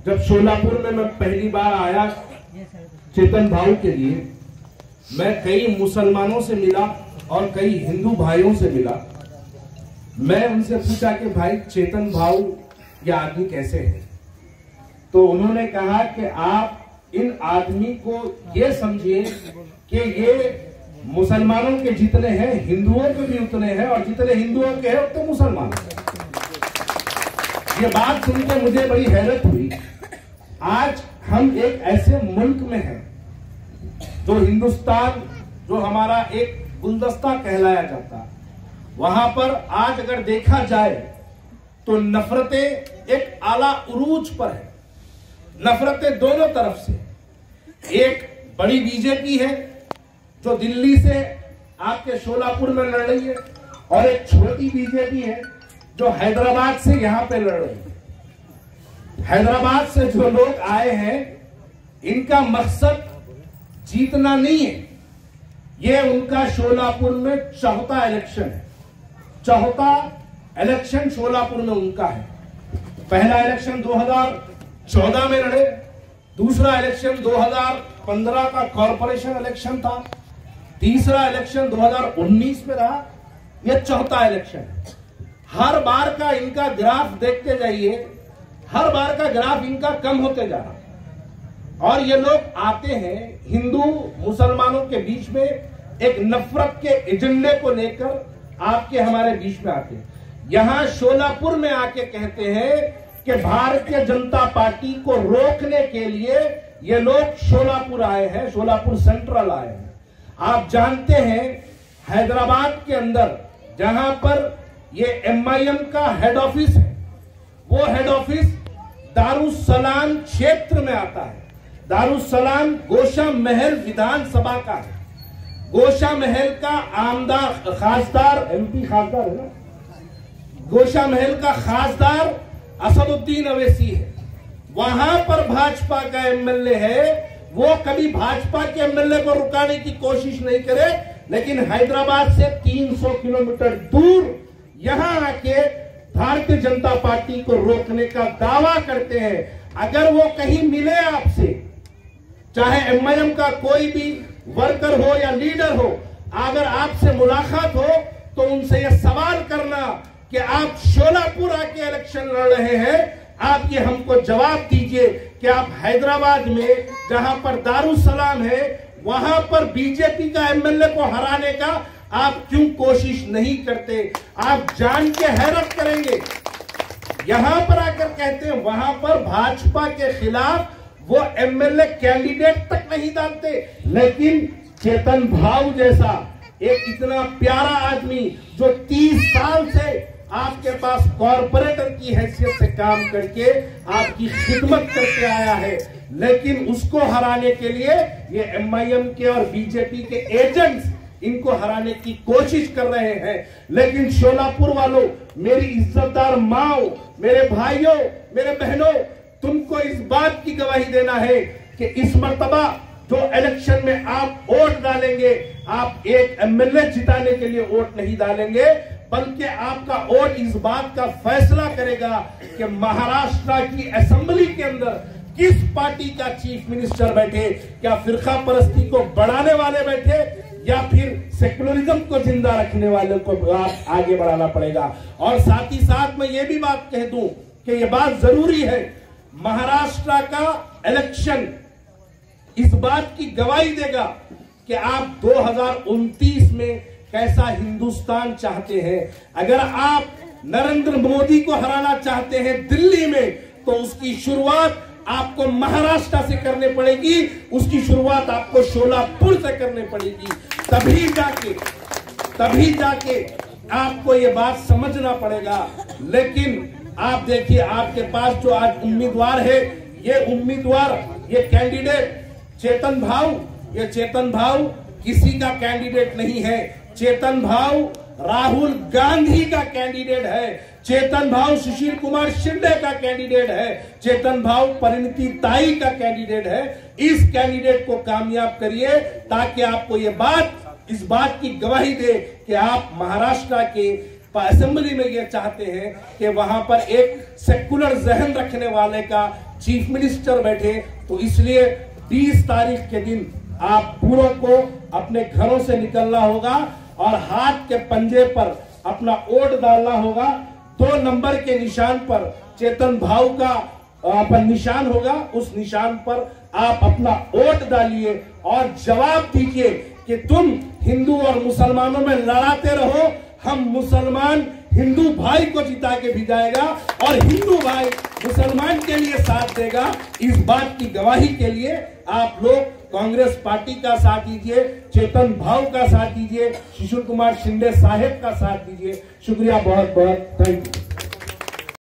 जब शोलापुर में मैं पहली बार आया चेतन भाऊ के लिए, मैं कई मुसलमानों से मिला और कई हिंदू भाइयों से मिला। मैं उनसे पूछा कि भाई चेतन भाऊ ये आदमी कैसे है, तो उन्होंने कहा कि आप इन आदमी को ये समझिए कि ये मुसलमानों के जितने हैं हिंदुओं के भी उतने हैं, और जितने हिंदुओं के हैं उतने मुसलमान हैं। ये बात सुनकर मुझे बड़ी हैरत हुई। आज हम एक ऐसे मुल्क में हैं जो हिंदुस्तान, जो हमारा एक गुलदस्ता कहलाया जाता है, वहां पर आज अगर देखा जाए तो नफरतें एक आला उरूज पर है। नफरतें दोनों तरफ से। एक बड़ी बीजेपी है जो दिल्ली से आपके शोलापुर में लड़ रही है, और एक छोटी बीजेपी है जो हैदराबाद से यहां पे लड़ रही है। हैदराबाद से जो लोग आए हैं, इनका मकसद जीतना नहीं है। ये उनका शोलापुर में चौथा इलेक्शन है। चौथा इलेक्शन शोलापुर में उनका है। पहला इलेक्शन 2014 में लड़े, दूसरा इलेक्शन 2015 का कॉरपोरेशन इलेक्शन था, तीसरा इलेक्शन 2019 में रहा, यह चौथा इलेक्शन है। हर बार का इनका ग्राफ देखते जाइए, हर बार का ग्राफ इनका कम होते जा रहा। और ये लोग आते हैं हिंदू मुसलमानों के बीच में एक नफरत के एजेंडे को लेकर आपके हमारे बीच में आते हैं। यहां शोलापुर में आके कहते हैं कि भारतीय जनता पार्टी को रोकने के लिए ये लोग शोलापुर आए हैं, शोलापुर सेंट्रल आए हैं। आप जानते हैं हैदराबाद के अंदर जहां पर ये MIM का हेड ऑफिस है, वो हेड ऑफिस दारुसलाम क्षेत्र में आता है। दारुसलाम गोशा महल विधानसभा का है। गोशा महल का आमदार खासदार, MP खासदार है ना, गोशा महल का खासदार असदुद्दीन अवैसी है। वहां पर भाजपा का MLA है। वो कभी भाजपा के MLA को रुकाने की कोशिश नहीं करे, लेकिन हैदराबाद से 300 किलोमीटर दूर यहां आके भारतीय जनता पार्टी को रोकने का दावा करते हैं। अगर वो कहीं मिले आपसे, चाहे MIM का कोई भी वर्कर हो या लीडर हो, अगर आपसे मुलाकात हो तो उनसे यह सवाल करना कि आप शोलापुर आके इलेक्शन लड़ रहे हैं, आप ये हमको जवाब दीजिए कि आप हैदराबाद में जहां पर दारुसलाम है, वहां पर बीजेपी का MLA को हराने का आप क्यों कोशिश नहीं करते। आप जान के हैरत करेंगे, यहां पर आकर कहते हैं वहां पर भाजपा के खिलाफ वो MLA कैंडिडेट तक नहीं डालते। लेकिन चेतन भाऊ जैसा एक इतना प्यारा आदमी जो 30 साल से आपके पास कॉर्पोरेटर की हैसियत से काम करके आपकी खिदमत करके आया है, लेकिन उसको हराने के लिए ये MIM के और बीजेपी के एजेंट्स इनको हराने की कोशिश कर रहे हैं। लेकिन शोलापुर वालों, मेरी इज्जतदार माओ, मेरे भाइयों, मेरे बहनों, तुमको इस बात की गवाही देना है कि इस मर्तबा जो इलेक्शन में आप वोट डालेंगे, आप एक MLA जिताने के लिए वोट नहीं डालेंगे, बल्कि आपका वोट इस बात का फैसला करेगा कि महाराष्ट्र की असेंबली के अंदर किस पार्टी का चीफ मिनिस्टर बैठे। क्या फिरका परस्ती को बढ़ाने वाले बैठे या फिर सेकुलरिज्म को जिंदा रखने वाले को आप आगे बढ़ाना पड़ेगा। और साथ ही साथ मैं ये भी बात कह दूं कि ये बात जरूरी है, महाराष्ट्र का इलेक्शन इस बात की गवाही देगा कि आप 2029 में कैसा हिंदुस्तान चाहते हैं। अगर आप नरेंद्र मोदी को हराना चाहते हैं दिल्ली में, तो उसकी शुरुआत आपको महाराष्ट्र से करनी पड़ेगी, उसकी शुरुआत आपको शोलापुर से करनी पड़ेगी। तभी जाके आपको ये बात समझना पड़ेगा। लेकिन आप देखिए, आपके पास जो आज उम्मीदवार है, ये उम्मीदवार, ये कैंडिडेट चेतन भाऊ, ये चेतन भाऊ किसी का कैंडिडेट नहीं है। चेतन भाऊ राहुल गांधी का कैंडिडेट है। चेतन भाऊ सुशील कुमार शिंदे का कैंडिडेट है। चेतन भाऊ परिणीति ताई का कैंडिडेट है। इस कैंडिडेट को कामयाब करिए ताकि आपको ये बात, इस बात की गवाही दे कि आप महाराष्ट्र के असेंबली में ये चाहते हैं कि वहां पर एक सेकुलर जहन रखने वाले का चीफ मिनिस्टर बैठे, तो इसलिए 20 तारीख के दिन आप पूरों को अपने घरों से निकलना होगा और हाथ के पंजे पर अपना वोट डालना होगा। 2 नंबर के निशान पर चेतन भाऊ का निशान होगा, उस निशान पर आप अपना वोट डालिए और जवाब दीजिए कि तुम हिंदू और मुसलमानों में लड़ाते रहो, हम मुसलमान हिंदू भाई को जिता के भी जाएगा और हिंदू भाई मुसलमान के लिए साथ देगा। इस बात की गवाही के लिए आप लोग कांग्रेस पार्टी का साथ दीजिए, चेतन भाऊ का साथ दीजिए, शिशिर कुमार शिंदे साहेब का साथ दीजिए। शुक्रिया, बहुत बहुत थैंक यू।